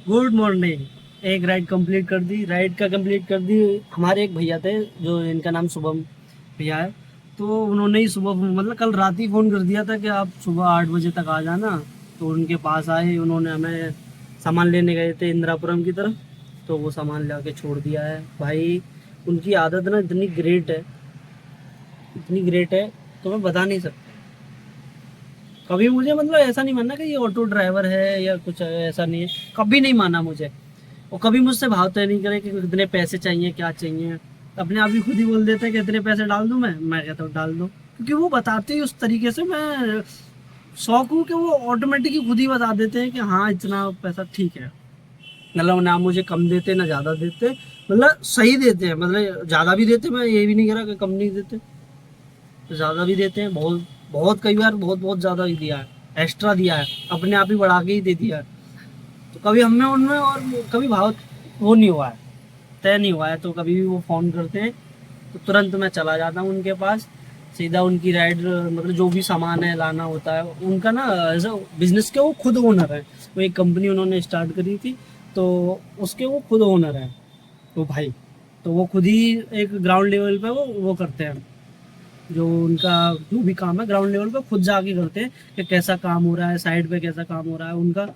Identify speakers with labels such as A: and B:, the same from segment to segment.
A: Good morning. एक ride complete कर दी, ride का कंप्लीट कर दी। हमारे एक भैया थे जो इनका नाम शुभम भैया है। तो उन्होंने ही सुबह मतलब कल रात ही फ़ोन कर दिया था कि आप सुबह 8 बजे तक आ जाना। तो उनके पास आए, उन्होंने हमें सामान लेने गए थे इंदिरापुरम की तरफ। तो वो सामान ला के छोड़ दिया है भाई। उनकी आदत ना इतनी ग्रेट है, इतनी ग्रेट है, तो मैं बता नहीं सकता। कभी मुझे मतलब ऐसा नहीं मानना कि ये ऑटो ड्राइवर है या कुछ ऐसा नहीं है, कभी नहीं माना मुझे। और कभी मुझसे भाव तय नहीं करे कि कितने पैसे चाहिए, क्या चाहिए। अपने आप ही खुद ही बोल देते हैं कि इतने पैसे डाल दूं। मैं कहता हूँ डाल दो, क्योंकि वो बताते ही उस तरीके से। मैं शौक हूँ कि वो ऑटोमेटिक ही खुद ही बता देते हैं कि हाँ इतना पैसा ठीक है। मतलब ना मुझे कम देते ना ज़्यादा देते, मतलब सही देते हैं। मतलब ज़्यादा भी देते, मैं ये भी नहीं कह रहा कि कम नहीं देते, ज़्यादा भी देते हैं। बहुत बहुत कई बार बहुत बहुत ज़्यादा ही दिया है, एक्स्ट्रा दिया है, अपने आप ही बढ़ा के ही दे दिया है। तो कभी हमें उनमें और कभी भाव वो नहीं हुआ है, तय नहीं हुआ है। तो कभी भी वो फ़ोन करते हैं तो तुरंत मैं चला जाता हूँ उनके पास। सीधा उनकी राइड, मतलब जो भी सामान है लाना होता है उनका ना, एज अ बिजनेस के वो खुद ओनर है। वो एक कंपनी उन्होंने स्टार्ट करी थी, तो उसके वो खुद ओनर हैं वो भाई। तो वो खुद ही एक ग्राउंड लेवल पे वो करते हैं। जो उनका जो भी काम है ग्राउंड लेवल पे खुद जाके करते हैं कि कैसा काम हो रहा है, साइड पे कैसा काम हो रहा है उनका।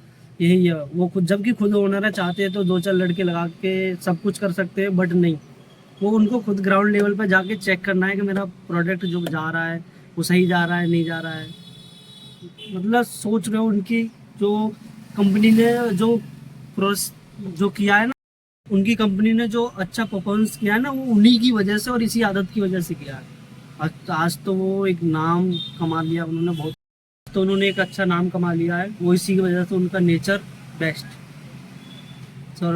A: यही है वो खुद, जबकि खुद ओनर है, चाहते हैं तो दो चार लड़के लगा के सब कुछ कर सकते हैं, बट नहीं। वो उनको खुद ग्राउंड लेवल पे जाके चेक करना है कि मेरा प्रोडक्ट जो जा रहा है वो सही जा रहा है, नहीं जा रहा है। मतलब सोच रहे हो उनकी जो कंपनी ने जो प्रोस जो किया है ना, उनकी कंपनी ने जो अच्छा परफॉर्मेंस किया है ना, वो उन्हीं की वजह से और इसी आदत की वजह से किया है। आज तो वो एक नाम कमा लिया उन्होंने बहुत। तो उन्होंने एक अच्छा नाम कमा लिया है, वो इसी की वजह से उनका नेचर बेस्ट। सर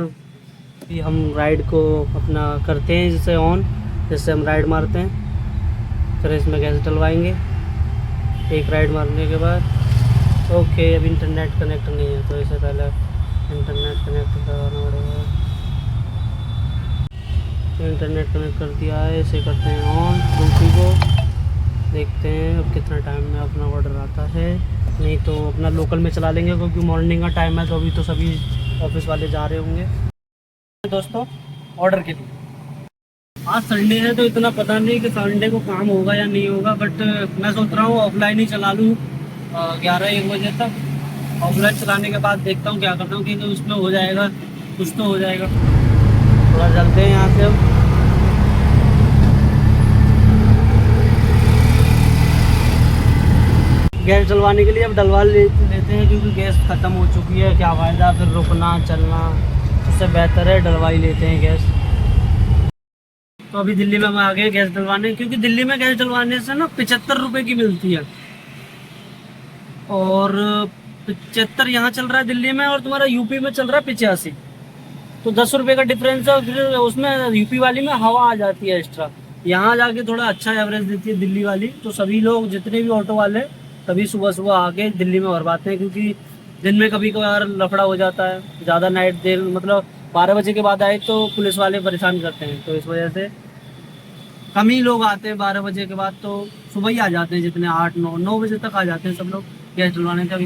A: अभी हम राइड को अपना करते हैं जैसे ऑन, जैसे हम राइड मारते हैं फिर इसमें गैस डलवाएंगे। एक राइड मारने के बाद ओके, अब इंटरनेट कनेक्ट नहीं है तो इससे पहले इंटरनेट कनेक्ट करवाना पड़ेगा। तो इंटरनेट कनेक्ट कर दिया है, इसे करते हैं ऑन दूसरी को। देखते हैं अब कितना टाइम में अपना ऑर्डर आता है। नहीं तो अपना लोकल में चला लेंगे क्योंकि मॉर्निंग का टाइम है, तो अभी तो सभी ऑफिस वाले जा रहे होंगे। दोस्तों ऑर्डर के लिए आज संडे है तो इतना पता नहीं कि संडे को काम होगा या नहीं होगा, बट मैं सोच रहा हूँ ऑफलाइन ही चला लूँ 11-1 बजे तक। ऑफलाइन चलाने के बाद देखता हूँ क्या करता हूँ, क्योंकि उसमें हो जाएगा, कुछ तो हो जाएगा। थोड़ा चलते हैं यहाँ से अब। गैस डलवाने के लिए अब डलवा लेते हैं, क्योंकि गैस ख़त्म हो चुकी है। क्या फ़ायदा फिर रुकना चलना, उससे बेहतर है डलवा ही लेते हैं गैस। तो अभी दिल्ली में हम आ गए गैस डलवाने, क्योंकि दिल्ली में गैस डलवाने से ना 75 रुपये की मिलती है। और 75 यहाँ चल रहा है दिल्ली में, और तुम्हारा यूपी में चल रहा है 85। तो 10 रुपये का डिफरेंस है। और फिर उसमें यूपी वाली में हवा आ जाती है एक्स्ट्रा, यहाँ जाके थोड़ा अच्छा एवरेज देती है दिल्ली वाली। तो सभी लोग जितने भी ऑटो वाले तभी सुबह सुबह आके दिल्ली में भरवाते हैं, क्योंकि दिन में कभी कभार लफड़ा हो जाता है, ज़्यादा नाइट देर मतलब 12 बजे के बाद आए तो पुलिस वाले परेशान करते हैं। तो इस वजह से कम ही लोग आते हैं 12 बजे के बाद। तो सुबह ही आ जाते हैं, जितने 8-9 बजे तक आ जाते हैं सब लोग गैस डलवाने का।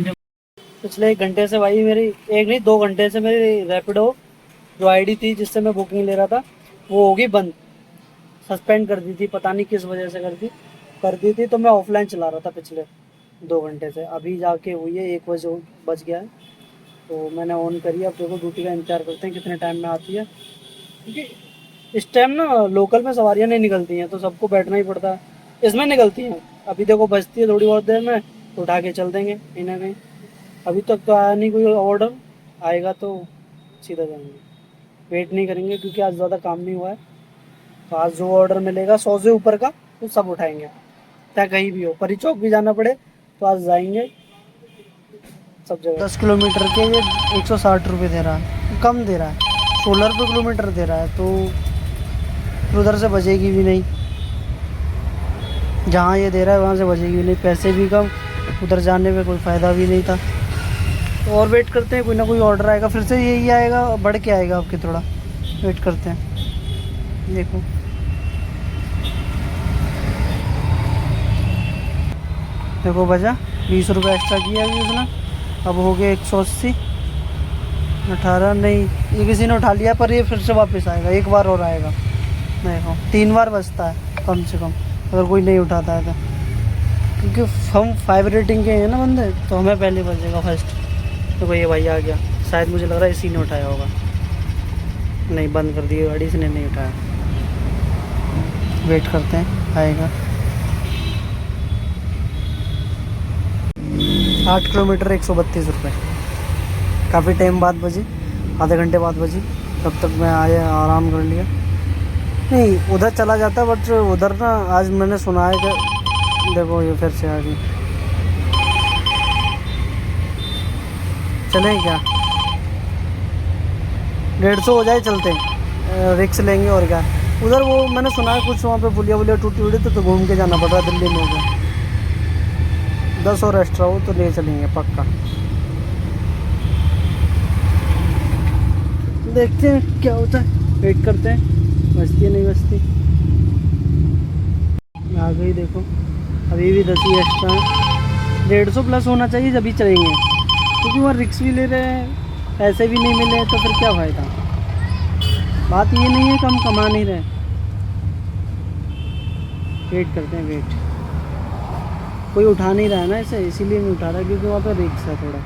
A: पिछले 1 घंटे से भाई मेरी, एक नहीं 2 घंटे से मेरी रैपिडो जो आईडी थी जिससे मैं बुकिंग ले रहा था वो होगी बंद, सस्पेंड कर दी थी। पता नहीं किस वजह से कर दी थी। तो मैं ऑफलाइन चला रहा था पिछले 2 घंटे से, अभी जाके हुई है 1 बजे बज गया है। तो मैंने ऑन करी। अब देखो ड्यूटी का इंतजार करते हैं कितने टाइम में आती है, क्योंकि इस टाइम ना लोकल में सवारियाँ नहीं निकलती हैं, तो सबको बैठना ही पड़ता है। इसमें निकलती हैं। अभी देखो बजती है थोड़ी बहुत देर में, तो उठा के चल देंगे कहीं ना कहीं। अभी तक तो आया नहीं कोई ऑर्डर, आएगा तो सीधा जाएंगे, वेट नहीं करेंगे, क्योंकि आज ज़्यादा काम नहीं हुआ है। तो आज जो ऑर्डर मिलेगा 100 से ऊपर का तो सब उठाएंगे, चाहे कहीं भी हो। परी चौक भी जाना पड़े तो आज जाएंगे सब जगह। 10 किलोमीटर के ये 160 रुपये दे रहा है, कम दे रहा है, 16 रुपये किलोमीटर दे रहा है। तो फिर उधर से बचेगी भी नहीं, जहाँ ये दे रहा है वहाँ से बचेगी भी नहीं। पैसे भी कम, उधर जाने में कोई फ़ायदा भी नहीं था। तो और वेट करते हैं, कोई ना कोई ऑर्डर आएगा, फिर से यही आएगा, बढ़ के आएगा आपके। थोड़ा वेट करते हैं। देखो देखो बजा 20 रुपये एक्स्ट्रा किया अभी उसने, अब हो गए 180। 18 नहीं, ये किसी ने उठा लिया, पर ये फिर से वापस आएगा, एक बार और आएगा। देखो 3 बार बजता है कम से कम, अगर कोई नहीं उठाता है तो, क्योंकि हम 5 रेटिंग के हैं ना बंदे, तो हमें पहले बजेगा फर्स्ट। तो ये भाई आ गया, शायद मुझे लग रहा है इसी ने उठाया होगा। नहीं, बंद कर दी गाड़ी, इसने नहीं उठाया। वेट करते हैं, आएगा। 8 किलोमीटर 132 रुपये, काफ़ी टाइम बाद बजी, आधे घंटे बाद बजी। तब तक मैं आया, आराम कर लिया। नहीं, उधर चला जाता, बट उधर ना आज मैंने सुना है कि देखो ये फिर से आ गई। चलें क्या? 150 हो जाए, चलते हैं, रिक्स लेंगे और क्या। उधर वो मैंने सुना है कुछ वहाँ पे पुलिया वुलिया टूटी उड़ी, तो घूम के जाना पड़ रहा है। दिल्ली में हो गया, 10 और एक्स्ट्रा हो तो ले चलेंगे पक्का। देखते हैं क्या होता है, वेट करते हैं। बचती है नहीं बचती, आ गई देखो। अभी भी 10 ही एक्स्ट्रा है, 150 प्लस होना चाहिए जब ही चलेंगे, क्योंकि वहाँ रिक्स भी ले रहे हैं, पैसे भी नहीं मिले तो फिर क्या फ़ायदा। बात ये नहीं है कि हम कमा नहीं रहे। वेट करते हैं, वेट। कोई उठा नहीं रहा है ना इसे, इसीलिए नहीं उठा रहा, क्योंकि वहाँ पे रिक्स है थोड़ा।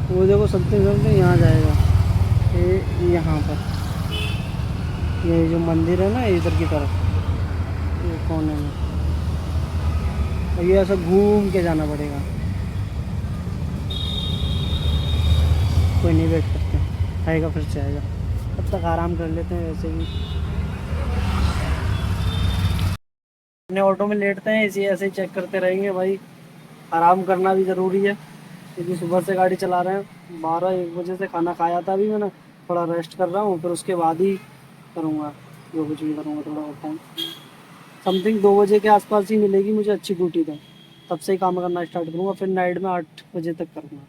A: वो देखो चलते चलते यहाँ जाएगा, ये यहाँ पर, ये जो मंदिर है ना इधर की तरफ, ये कोने में, और ये ऐसा घूम के जाना पड़ेगा। कोई नहीं, वेट करते हैं, आएगा फिर से आएगा। तब तक आराम कर लेते हैं वैसे भी। अपने ऑटो में लेटते हैं, इसी ऐसे ही चेक करते रहेंगे भाई। आराम करना भी ज़रूरी है, क्योंकि सुबह से गाड़ी चला रहे हैं। 12-1 बजे से खाना खाया था, अभी मैंने थोड़ा रेस्ट कर रहा हूँ, फिर उसके बाद ही करूँगा जो कुछ भी करूँगा। थोड़ा और टाइम, समथिंग 2 बजे के आसपास ही मिलेगी मुझे अच्छी ड्यूटी, तो तब से ही काम करना स्टार्ट करूँगा। फिर नाइट में 8 बजे तक करूँगा।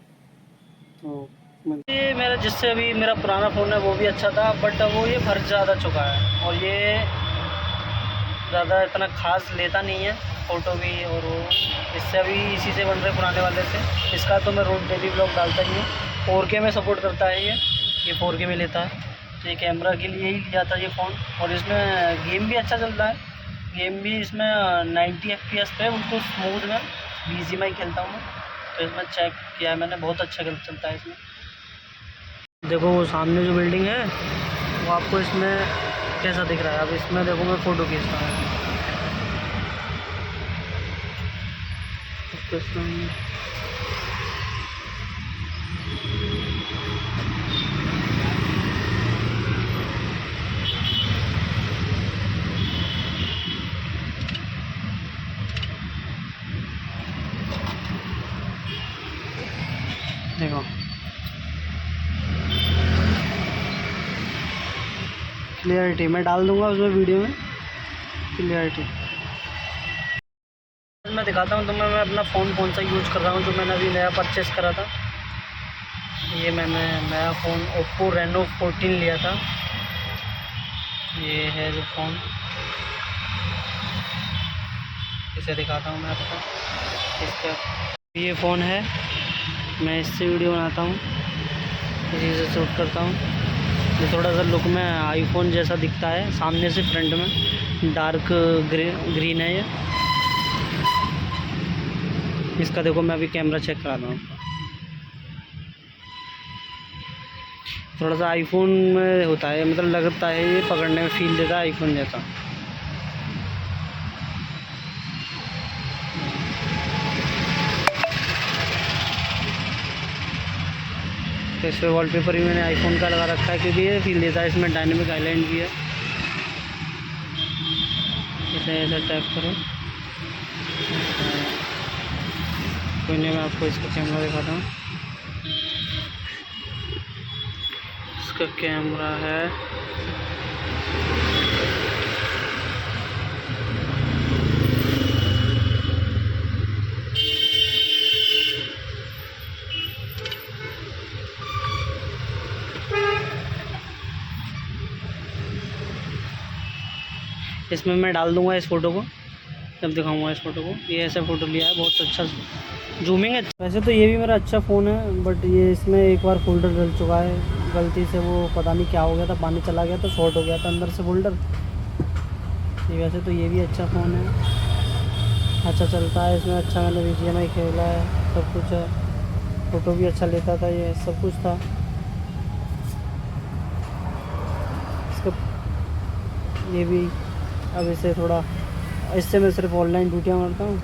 A: तो ये मेरा, जिससे अभी मेरा पुराना फ़ोन है वो भी अच्छा था, बट वो ये भर ज़्यादा चुका है, और ये ज़्यादा इतना खास लेता नहीं है फ़ोटो भी, और वो इससे अभी इसी से बन रहे पुराने वाले से। इसका तो मैं रोज़ डेली ब्लॉग डालता ही हूँ। 4K में सपोर्ट करता है ये 4K में लेता है। तो ये कैमरा के लिए ही लिया था ये फ़ोन, और इसमें गेम भी अच्छा चलता है। गेम भी इसमें 90 FPS पे बिल्कुल स्मूथ में BGMI खेलता हूँ मैं। तो इसमें चेक किया है मैंने, बहुत अच्छा चलता है इसमें। देखो वो सामने जो बिल्डिंग है वो आपको इसमें कैसा दिख रहा है? अब इसमें देखो मैं फ़ोटो खींचता हूँ, देखो क्लियरिटी मैं डाल दूंगा उसमें वीडियो में, क्लियरिटी मैं दिखाता हूँ तुम्हें। मैं अपना फ़ोन कौन सा यूज़ कर रहा हूँ, जो मैंने अभी नया परचेस करा था। ये मैंने नया फ़ोन Oppo Reno 14 लिया था। ये है जो फ़ोन, इसे दिखाता हूँ मैं आपको। इसका ये फ़ोन है, मैं इससे वीडियो बनाता हूँ, इसी से शूट करता हूँ। ये थोड़ा सा लुक में आईफोन जैसा दिखता है, सामने से फ्रंट में डार्क ग्रीन है ये। इसका देखो मैं अभी कैमरा चेक करा रहा हूँ। थोड़ा सा आईफोन में होता है, मतलब लगता है ये पकड़ने में फील देता है आईफोन जैसा। तो इस पर वॉलपेपर भी मैंने आईफोन का लगा रखा है, क्योंकि ये फील देता है। इसमें डायनेमिक आइलैंड भी है। इसे ऐसे टैप करो, कोई नहीं, मैं आपको इसका कैमरा दिखाता हूँ। इसका कैमरा है इसमें मैं डाल दूंगा इस फ़ोटो को। जब दिखाऊंगा इस फ़ोटो को। ये ऐसा फ़ोटो लिया है, बहुत अच्छा जूमिंग है। वैसे तो ये भी मेरा अच्छा फ़ोन है, बट ये इसमें एक बार फोल्डर डल चुका है गलती से, वो पता नहीं क्या हो गया था, पानी चला गया था, शॉर्ट हो गया था अंदर से फोल्डर। वैसे तो ये भी अच्छा फ़ोन है, अच्छा चलता है इसमें, अच्छा मैंने BGMI खेला है, सब कुछ है, फ़ोटो भी अच्छा लेता था, ये सब कुछ था इसका। ये भी अब इसे थोड़ा, इससे मैं सिर्फ ऑनलाइन ड्यूटियाँ मारता हूँ,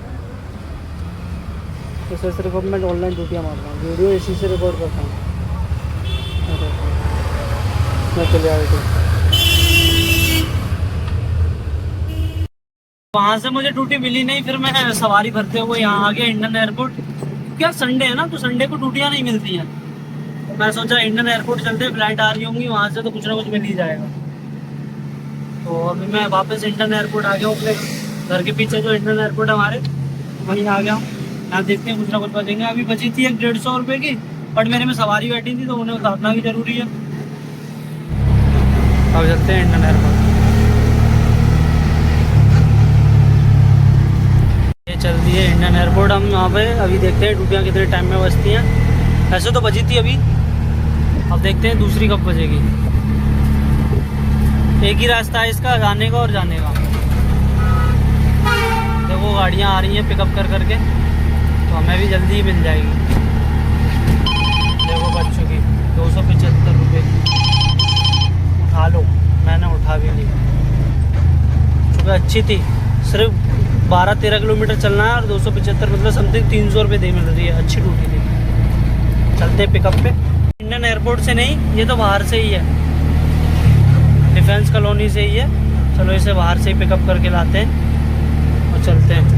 A: इससे सिर्फ अब मैं ऑनलाइन ड्यूटियाँ मारता हूँ, वीडियो इसी से रिकॉर्ड करता हूँ। मैं क्लियरिटी वहाँ से मुझे ड्यूटी मिली नहीं, फिर मैं सवारी भरते हुए यहाँ आ गया इंडियन एयरपोर्ट। क्या संडे है ना, तो संडे को ड्यूटियाँ नहीं मिलती हैं, तो मैं सोचा इंडियन एयरपोर्ट चलते, फ्लाइट आ रही होंगी वहाँ से, तो कुछ ना कुछ मिल ही जाएगा। तो अभी मैं वापस इंडियन एयरपोर्ट आ गया हूँ, अपने घर के पीछे जो इंडियन एयरपोर्ट है हमारे, वहीं आ गया हूँ। यहाँ देखते हैं कुछ ना कुछ बचेंगे। अभी बची थी 150 रुपये की, बट मेरे में सवारी बैठी थी, तो उन्हें उतारना भी ज़रूरी है। अब चलते हैं इंडियन एयरपोर्ट। चलती है इंडियन एयरपोर्ट, हम यहाँ पे अभी देखते हैं ड्यूटियाँ कितने टाइम में बजती हैं। ऐसे तो बजी थी अभी, अब देखते हैं दूसरी कब बजेगी। एक ही रास्ता है इसका, जाने का और जाने का। देखो गाड़ियाँ आ रही हैं पिकअप कर करके, तो हमें भी जल्दी ही मिल जाएगी। देखो बच चुकी 275 रुपये। उठा लो, मैंने उठा भी ली, चूँकि अच्छी थी। सिर्फ 12-13 किलोमीटर चलना है और 275 मतलब समथिंग 300 रुपये दे मिल रही है, अच्छी ड्यूटी थी। चलते हैं पिकअप पे। इंडियन एयरपोर्ट से नहीं, ये तो बाहर से ही है, डिफेंस कॉलोनी से ही है। चलो इसे बाहर से ही पिकअप करके लाते हैं और चलते हैं।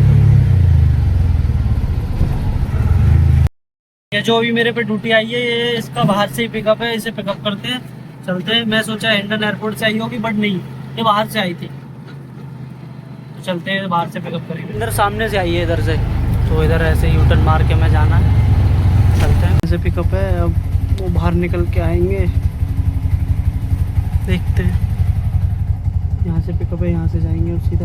A: ये जो अभी मेरे पे ड्यूटी आई है, ये इसका बाहर से ही पिकअप है, इसे पिकअप करते हैं, चलते हैं। मैं सोचा इंडियन एयरपोर्ट से आई होगी, बट नहीं, ये बाहर से आई थी, तो चलते हैं बाहर से पिकअप करेंगे। इधर सामने से आई है, इधर से, तो इधर ऐसे ही यूटर्न मार के मैं जाना है, चलते हैं। ऐसे पिकअप है, अब वो बाहर निकल के आएंगे, देखते हैं। यहाँ से पिकअप है, यहाँ से जाएंगे और सीधा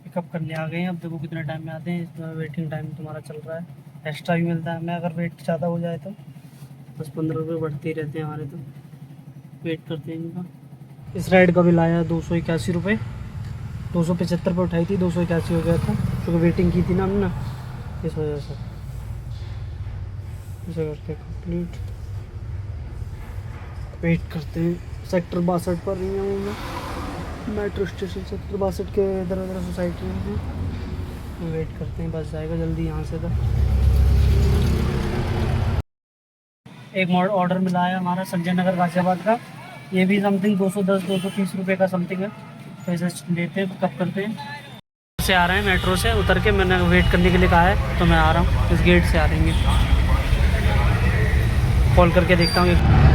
A: पिकअप करने आ गए हैं। अब देखो कितने टाइम में आते हैं, इसमें वेटिंग टाइम तुम्हारा चल रहा है, एक्स्ट्रा भी मिलता है। मैं अगर वेट ज़्यादा हो जाए तो 10-15 रुपये बढ़ते ही रहते हैं हमारे, तो वेट करते हैं इनका। इस राइड का बिल आया 281 रुपये, 275 पे उठाई थी, 281 हो गया था, क्योंकि वेटिंग की थी ना हमने, इस वजह से। इसे करते कंप्लीट, वेट करते हैं। सेक्टर 62 पर नहीं हूँ मैं, मेट्रो स्टेशन सेक्टर 62 के इधर उधर सोसाइटी में। वेट करते हैं, बस जाएगा जल्दी यहाँ से। तो एक ऑर्डर मिला है हमारा संजय नगर गाजियाबाद का, ये भी समथिंग 210-230 रुपये का समथिंग है, तो इसे लेते हैं, कब करते हैं। से आ रहे हैं मेट्रो से उतर के, मैंने वेट करने के लिए कहा है, तो मैं आ रहा हूँ, इस गेट से आ रही हैं। कॉल करके देखता हूँ।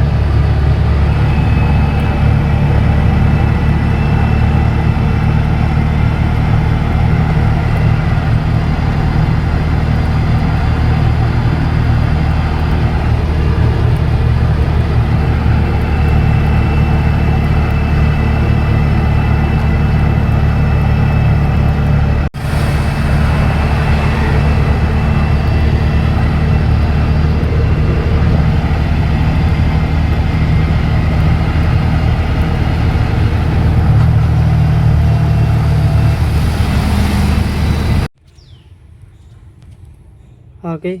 A: आके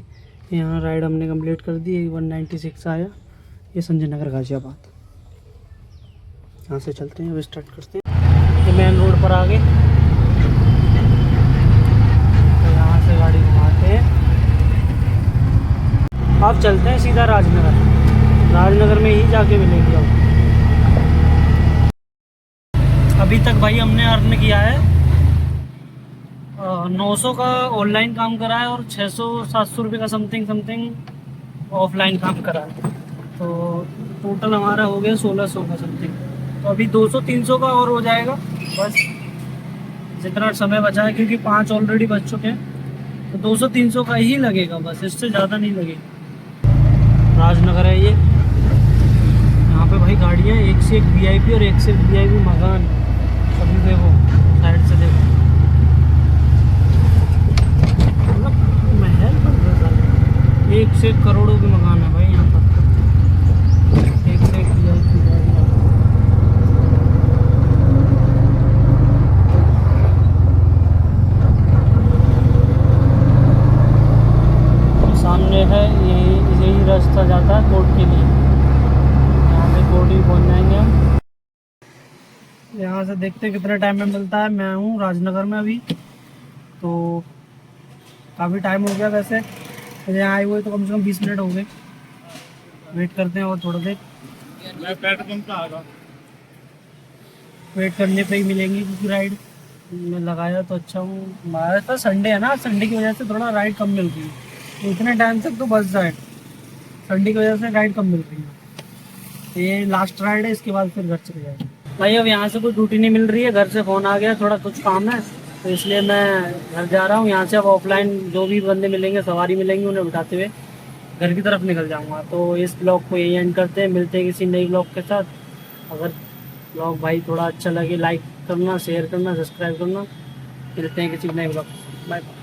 A: यहाँ राइड हमने कंप्लीट कर दी, 196 आया। ये संजय नगर गाजियाबाद, यहाँ से चलते हैं, अब स्टार्ट करते हैं। ये मेन रोड पर आ गए, तो यहाँ से गाड़ी घुमाते हैं। अब चलते हैं सीधा राजनगर, राजनगर में ही जाके मिलेगी। अब अभी तक भाई हमने अर्न किया है 900 का ऑनलाइन काम करा है और 600-700 रुपये का समथिंग ऑफलाइन काम करा है, तो टोटल हमारा हो गया 1600 का समथिंग। तो अभी 200-300 का और हो जाएगा, बस जितना समय बचा है, क्योंकि 5 ऑलरेडी बच चुके हैं, तो 200-300 का ही लगेगा, बस इससे ज़्यादा नहीं लगेगा। राजनगर है ये, यहाँ पे भाई गाड़ियाँ एक से एक VIP और एक से एक VIP मकान, सभी देखो साइड से देखो। एक से एक करोड़ों के मकान है भाई यहाँ पर, एक से एक VIP गाड़ियाँ। तो सामने है, यही रास्ता जाता है कोर्ट के लिए, यहाँ से कोर्ट ही पहुँच जाएंगे हम। यहाँ से देखते हैं कितने टाइम में मिलता है। मैं हूँ राजनगर में अभी, तो काफ़ी टाइम हो गया वैसे तो यहाँ आए हुए, तो कम से कम 20 मिनट हो गए। वेट करते हैं और थोड़ा देर,
B: मैं पेट्रोल पंप पे आ गया।
A: वेट करने पे ही मिलेंगी क्योंकि राइड मैं लगाया तो अच्छा हूँ। हमारा तो संडे है ना, संडे की वजह से थोड़ा राइड कम मिल रही है, तो इतने टाइम तक तो बस जाए, संडे की वजह से राइड कम मिल रही है। तो ये लास्ट राइड है, इसके बाद फिर घर चले जाएंगे भाई। अब यहाँ से कोई ड्यूटी नहीं मिल रही है, घर से फ़ोन आ गया, थोड़ा कुछ काम है तो इसलिए मैं घर जा रहा हूँ। यहाँ से अब ऑफलाइन जो भी बंदे मिलेंगे, सवारी मिलेंगी, उन्हें बिठाते हुए घर की तरफ निकल जाऊँगा। तो इस ब्लॉग को यही एंड करते हैं, मिलते हैं किसी नई ब्लॉग के साथ। अगर ब्लॉग भाई थोड़ा अच्छा लगे, लाइक करना, शेयर करना, सब्सक्राइब करना। मिलते हैं किसी नए ब्लॉग। Bye bye.